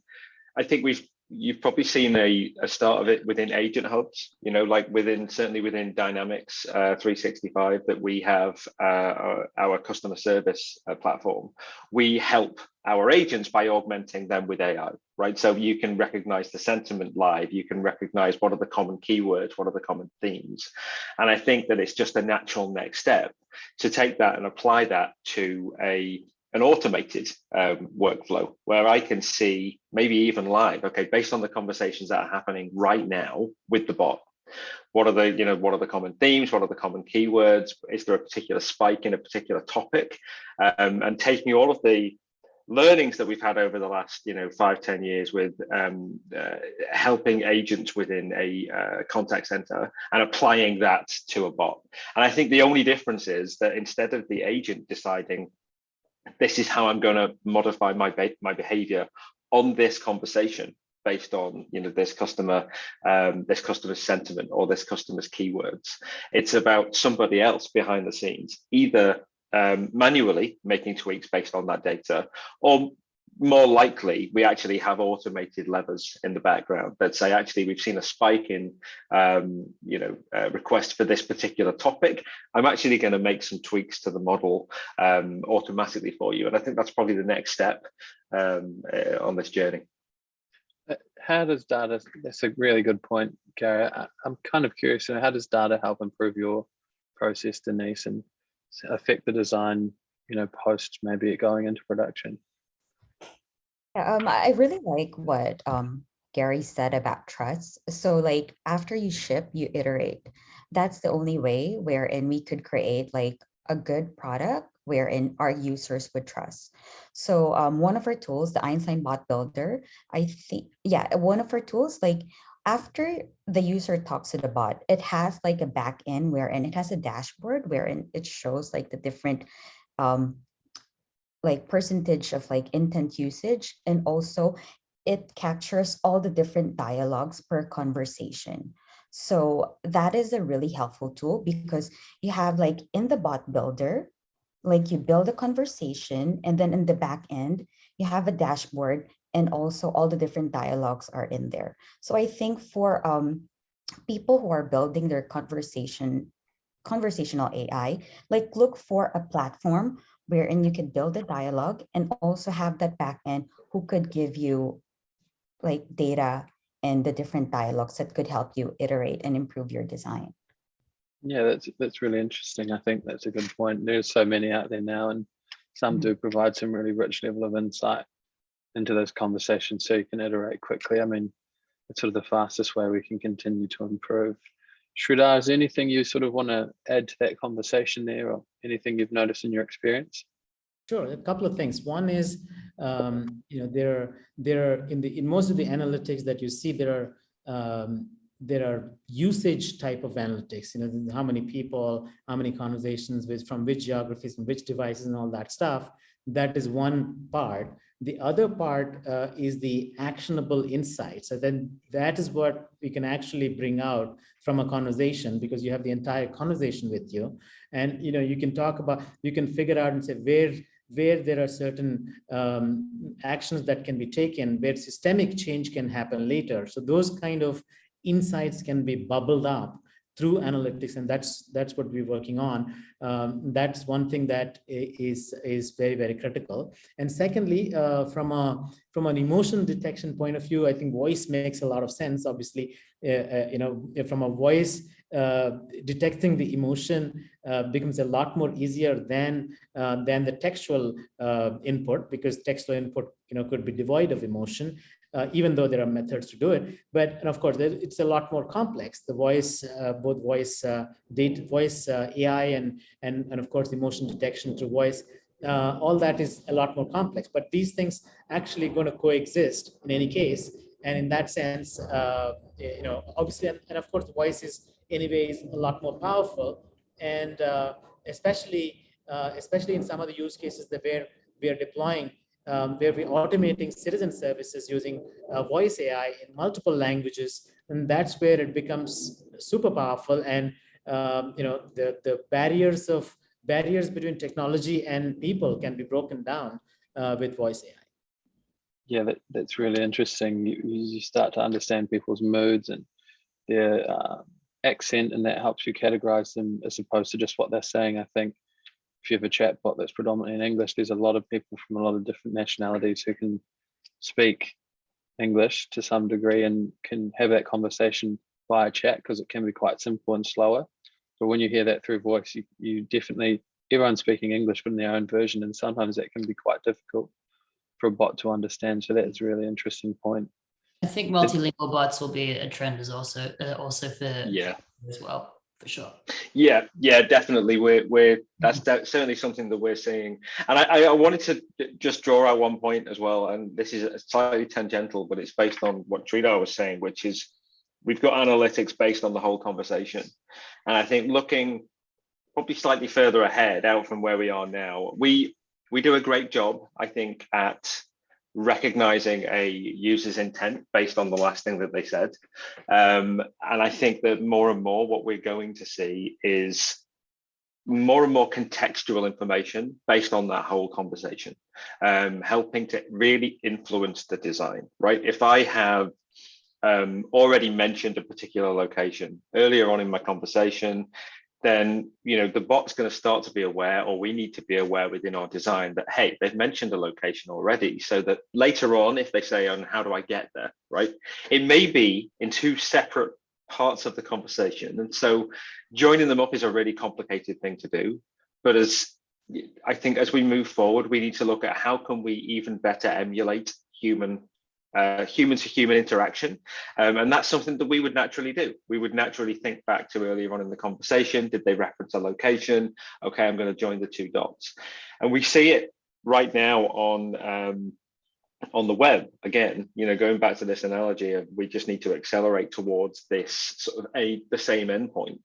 I think you've probably seen a start of it within agent hubs, certainly within Dynamics 365 that we have, our customer service platform. We help our agents by augmenting them with AI, right? So you can recognize the sentiment live, you can recognize what are the common keywords, what are the common themes. And I think that it's just a natural next step to take that and apply that to an automated workflow where I can see, maybe even live, okay, based on the conversations that are happening right now with the bot, what are the common themes, what are the common keywords, is there a particular spike in a particular topic, and taking all of the learnings that we've had over the last 5-10 years with helping agents within a contact center and applying that to a bot. And I think the only difference is that instead of the agent deciding, this is how I'm going to modify my behavior on this conversation based on this customer's sentiment or this customer's keywords. It's about somebody else behind the scenes, either manually making tweaks based on that data, or more likely, we actually have automated levers in the background that say, actually, we've seen a spike in, requests for this particular topic. I'm actually going to make some tweaks to the model automatically for you. And I think that's probably the next step on this journey. How does data, that's a really good point, Gary. I'm kind of curious, how does data help improve your process, Denise, and affect the design, post maybe it going into production? I really like what Gary said about trust. So like after you ship, you iterate. That's the only way wherein we could create like a good product wherein our users would trust. So one of our tools, the Einstein Bot Builder, I think, yeah, one of our tools, like after the user talks to the bot, it has like a back end wherein it has a dashboard wherein it shows like the different like percentage of like intent usage, and also it captures all the different dialogues per conversation. So that is a really helpful tool because you have like in the bot builder, like you build a conversation, and then in the back end you have a dashboard, and also all the different dialogues are in there. So I think for people who are building their conversational AI, like look for a platform wherein you can build a dialogue and also have that backend who could give you like data and the different dialogues that could help you iterate and improve your design. Yeah, that's really interesting. I think that's a good point. There's so many out there now, and some do provide some really rich level of insight into those conversations so you can iterate quickly. I mean, it's sort of the fastest way we can continue to improve. Sridhar, is there anything you sort of want to add to that conversation there, or anything you've noticed in your experience? Sure, a couple of things. One is, there are in most of the analytics that you see, there are usage type of analytics. How many people, how many conversations from which geographies, from which devices, and all that stuff. That is one part. The other part is the actionable insights. So then that is what we can actually bring out from a conversation, because you have the entire conversation with you. And you can talk about, you can figure out and say where there are certain actions that can be taken, where systemic change can happen later. So those kind of insights can be bubbled up through analytics, and that's what we're working on. That's one thing that is very, very critical. And secondly, from an emotion detection point of view, I think voice makes a lot of sense. Obviously, from a voice, detecting the emotion becomes a lot more easier than the textual input, because textual input could be devoid of emotion. Even though there are methods to do it, and of course it's a lot more complex. The voice, both voice data, voice AI, and of course emotion detection through voice, all that is a lot more complex. But these things actually going to coexist in any case, and in that sense, obviously, and of course, the voice is anyways a lot more powerful, and especially in some of the use cases that we are deploying. Where we're automating citizen services using voice AI in multiple languages, and that's where it becomes super powerful. And the barriers between technology and people can be broken down with voice AI. Yeah, that's really interesting. You start to understand people's moods and their accent, and that helps you categorize them as opposed to just what they're saying. I think if you have a chatbot that's predominantly in English, there's a lot of people from a lot of different nationalities who can speak English to some degree and can have that conversation via chat, because it can be quite simple and slower. But when you hear that through voice, you definitely, everyone's speaking English but in their own version, and sometimes that can be quite difficult for a bot to understand. So that's a really interesting point. I think multilingual bots will be a trend as also for as well. For sure. Yeah, definitely. That's certainly something that we're seeing. And I wanted to just draw out one point as well, and this is slightly tangential, but it's based on what Sridhar was saying, which is we've got analytics based on the whole conversation. And I think looking probably slightly further ahead out from where we are now, we do a great job, I think, at recognizing a user's intent based on the last thing that they said. And I think that more and more what we're going to see is more and more contextual information based on that whole conversation, helping to really influence the design, right? If I have already mentioned a particular location earlier on in my conversation, then the bot's going to start to be aware, or we need to be aware within our design that, hey, they've mentioned a location already, so that later on, if they say, how do I get there, right? It may be in two separate parts of the conversation, and so joining them up is a really complicated thing to do. But I think as we move forward, we need to look at how can we even better emulate human to human interaction, and that's something that we would naturally do. We would naturally think back to earlier on in the conversation. Did they reference a location? Okay, I'm going to join the two dots, and we see it right now on the web. Again, going back to this analogy of we just need to accelerate towards this sort of the same endpoint.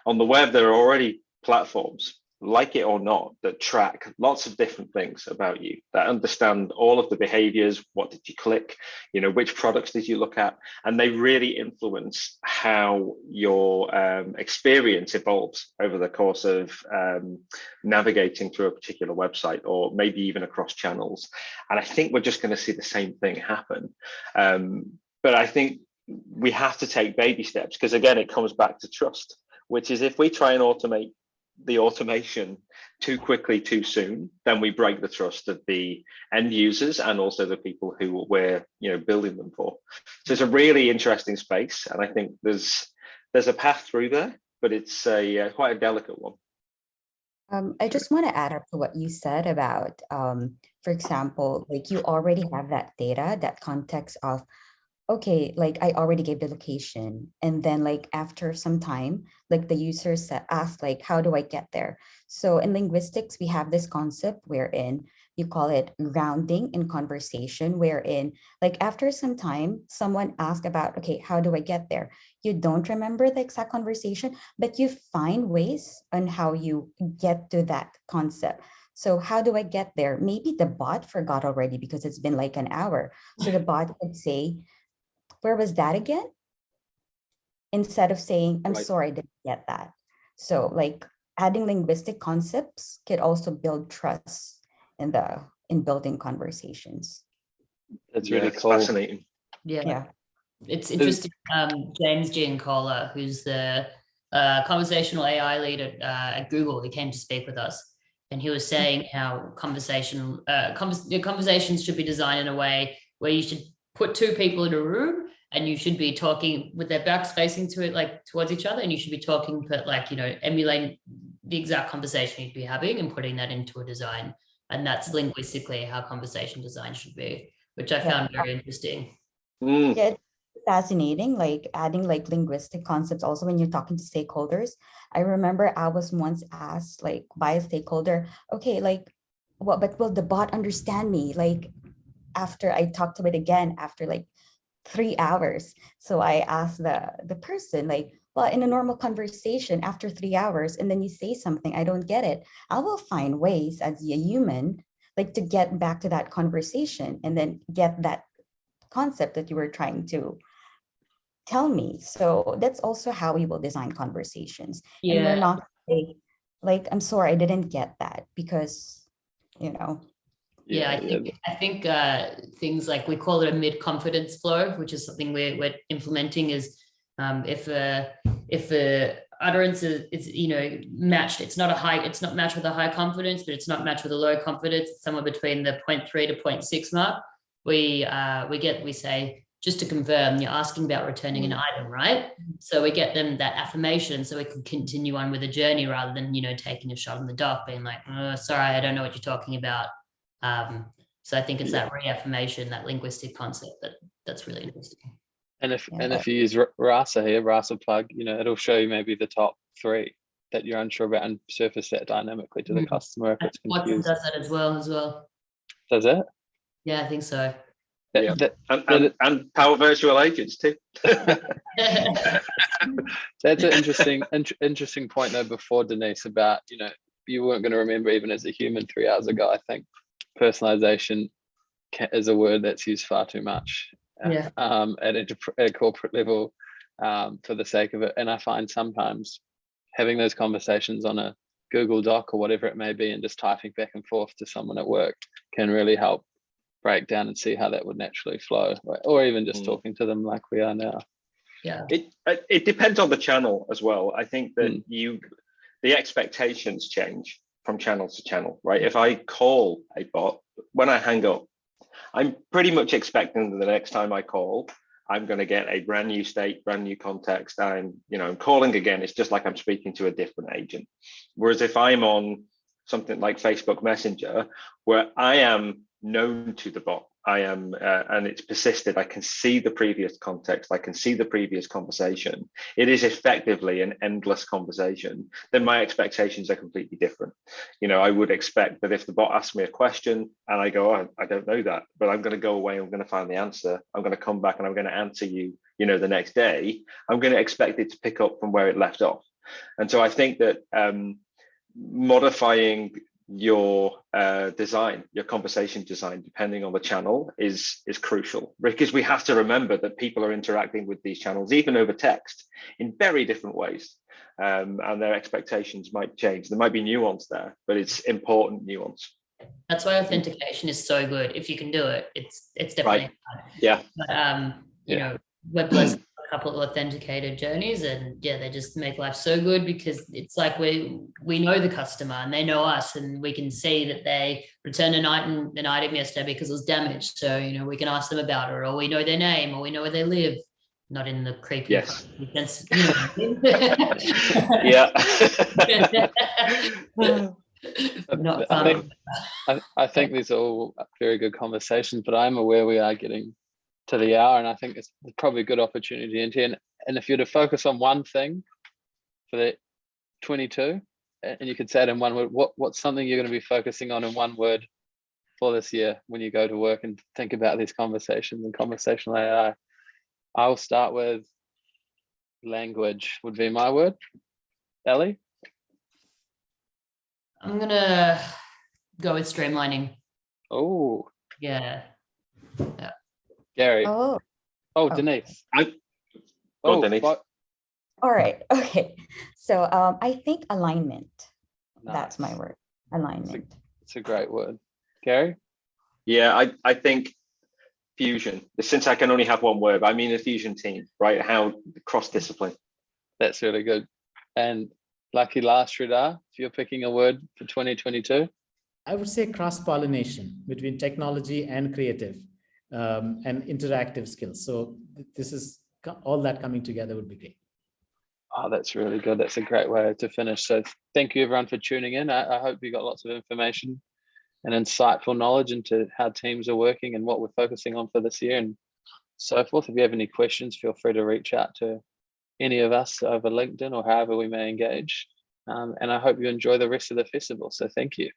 On the web, there are already platforms, like it or not, that track lots of different things about you, that understand all of the behaviors. What did you click? Which products did you look at? And they really influence how your experience evolves over the course of navigating through a particular website, or maybe even across channels. And I think we're just going to see the same thing happen. But I think we have to take baby steps, because again, it comes back to trust, which is if we try and automate the automation too quickly, too soon, then we break the trust of the end users and also the people who we're building them for. So it's a really interesting space, and I think there's a path through there, but it's quite a delicate one. I just want to add up to what you said about, for example, like you already have that data, that context of, okay, like I already gave the location. And then like after some time, like the user asked, like, how do I get there? So in linguistics, we have this concept wherein you call it grounding in conversation, wherein like after some time, someone asked about, okay, how do I get there? You don't remember the exact conversation, but you find ways on how you get to that concept. So how do I get there? Maybe the bot forgot already because it's been like an hour. So the bot could say, where was that again? Instead of saying, I'm sorry, I didn't get that. So like adding linguistic concepts could also build trust in building conversations. That's really cool. Fascinating. Yeah. It's interesting. James Giancola, who's the conversational AI lead at Google, he came to speak with us, and he was saying how conversations should be designed in a way where you should put two people in a room, and you should be talking with their backs facing to it, like towards each other, and you should be talking, but like, emulating the exact conversation you'd be having and putting that into a design. And that's linguistically how conversation design should be, which I found very interesting. Yeah, it's fascinating, like adding like linguistic concepts also when you're talking to stakeholders. I remember I was once asked like by a stakeholder, okay, like, what, but will the bot understand me? Like after I talked to it again, after like 3 hours. So I asked the person like, well, in a normal conversation after 3 hours, and then you say something, I don't get it. I will find ways as a human, like to get back to that conversation and then get that concept that you were trying to tell me. So that's also how we will design conversations. Yeah. And we're not like, I'm sorry, I didn't get that, because, Yeah, I think things like, we call it a mid-confidence flow, which is something we're implementing, is if the utterance is matched, it's not matched with a high confidence, but it's not matched with a low confidence. It's somewhere between the 0.3 to 0.6 mark. We say, just to confirm, you're asking about returning an item, right? So we get them that affirmation, so we can continue on with the journey rather than taking a shot in the dark, being like, oh, sorry, I don't know what you're talking about. So I think it's that reaffirmation, that linguistic concept that's really interesting. And if you use Rasa here, Rasa plug, it'll show you maybe the top 3 that you're unsure about and surface that dynamically to the customer if it's confused. WhatsApp does that as well. Does it? Yeah, I think so. And Power Virtual Agents too. That's an interesting point though before, Denise, about you weren't going to remember even as a human 3 hours ago. I think personalization is a word that's used far too much at a corporate level for the sake of it. And I find sometimes having those conversations on a Google Doc or whatever it may be, and just typing back and forth to someone at work can really help break down and see how that would naturally flow, or even just talking to them like we are now. Yeah. It depends on the channel as well. I think that the expectations change from channel to channel, right? If I call a bot, when I hang up, I'm pretty much expecting that the next time I call, I'm going to get a brand new state, brand new context. I'm calling again. It's just like I'm speaking to a different agent. Whereas if I'm on something like Facebook Messenger, where I am known to the bot, I am, and it's persisted, I can see the previous context, I can see the previous conversation. It is effectively an endless conversation. Then my expectations are completely different. I would expect that if the bot asks me a question and I go, oh, I don't know that, but I'm going to go away, I'm going to find the answer, I'm going to come back and I'm going to answer you, the next day, I'm going to expect it to pick up from where it left off. And so I think that modifying your design, your conversation design, depending on the channel is crucial, because we have to remember that people are interacting with these channels, even over text, in very different ways, and their expectations might change. There might be nuance there, but it's important nuance. That's why authentication is so good. If you can do it, it's definitely hard. Yeah. But, Webflow's a couple of authenticated journeys, and they just make life so good, because it's like we know the customer and they know us, and we can see that they returned an item yesterday because it was damaged. So we can ask them about it, or we know their name, or we know where they live. Not in the creepy. Yes. Not I think these are all very good conversations, but I'm aware we are getting to the hour, and I think it's probably a good opportunity in here. And if you're to focus on one thing for the 22, and you could say it in one word, what's something you're going to be focusing on in one word for this year when you go to work and think about these conversations and conversational AI? I'll start with language would be my word. Ellie? I'm gonna go with streamlining. Oh. Yeah. Gary? Oh. Denise. Denise. All right. Okay. So I think alignment. Nice. That's my word. Alignment. It's a great word. Gary? Yeah, I think fusion. Since I can only have one word, I mean a fusion team, right? How cross-discipline. That's really good. And lucky last, Sridhar, if you're picking a word for 2022? I would say cross-pollination between technology and creative and interactive skills. So this is all that coming together would be great. Oh, that's really good. That's a great way to finish. So thank you everyone for tuning in. I hope you got lots of information and insightful knowledge into how teams are working and what we're focusing on for this year and so forth. If you have any questions, feel free to reach out to any of us over LinkedIn or however we may engage. And I hope you enjoy the rest of the festival. So thank you.